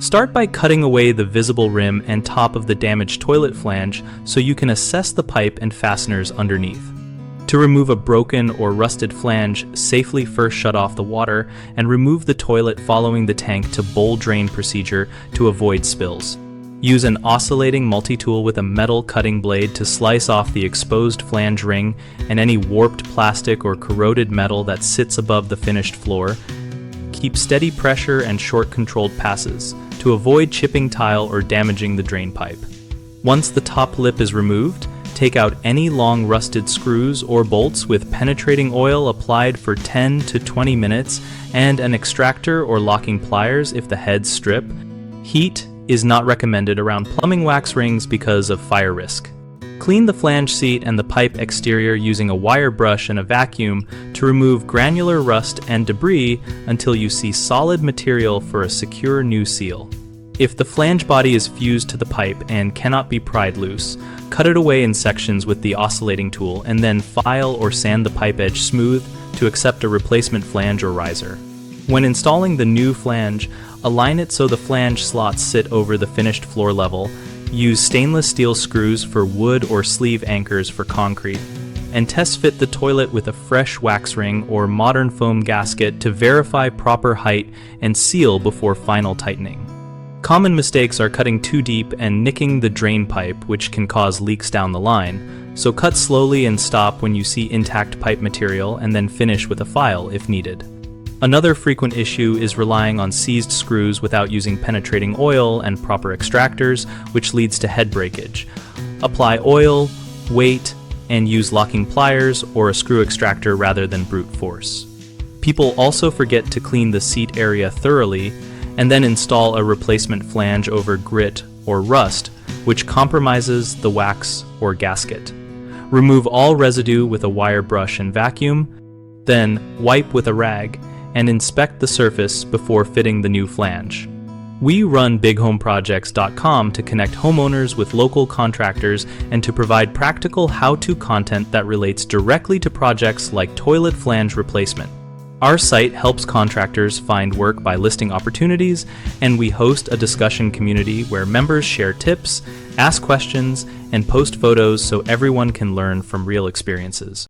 Start by cutting away the visible rim and top of the damaged toilet flange so you can assess the pipe and fasteners underneath. To remove a broken or rusted flange, safely first shut off the water and remove the toilet following the tank to bowl drain procedure to avoid spills. Use an oscillating multi-tool with a metal cutting blade to slice off the exposed flange ring and any warped plastic or corroded metal that sits above the finished floor. Keep steady pressure and short controlled passes to avoid chipping tile or damaging the drain pipe. Once the top lip is removed, take out any long rusted screws or bolts with penetrating oil applied for 10 to 20 minutes and an extractor or locking pliers if the heads strip. Heat is not recommended around plumbing wax rings because of fire risk. Clean the flange seat and the pipe exterior using a wire brush and a vacuum to remove granular rust and debris until you see solid material for a secure new seal. If the flange body is fused to the pipe and cannot be pried loose, cut it away in sections with the oscillating tool and then file or sand the pipe edge smooth to accept a replacement flange or riser. When installing the new flange, align it so the flange slots sit over the finished floor level. Use stainless steel screws for wood or sleeve anchors for concrete, and test fit the toilet with a fresh wax ring or modern foam gasket to verify proper height and seal before final tightening. Common mistakes are cutting too deep and nicking the drain pipe, which can cause leaks down the line, so cut slowly and stop when you see intact pipe material and then finish with a file if needed. Another frequent issue is relying on seized screws without using penetrating oil and proper extractors, which leads to head breakage. Apply oil, wait, and use locking pliers or a screw extractor rather than brute force. People also forget to clean the seat area thoroughly and then install a replacement flange over grit or rust, which compromises the wax or gasket. Remove all residue with a wire brush and vacuum, then wipe with a rag and inspect the surface before fitting the new flange. We run BigHomeProjects.com to connect homeowners with local contractors and to provide practical how-to content that relates directly to projects like toilet flange replacement. Our site helps contractors find work by listing opportunities, and we host a discussion community where members share tips, ask questions, and post photos so everyone can learn from real experiences.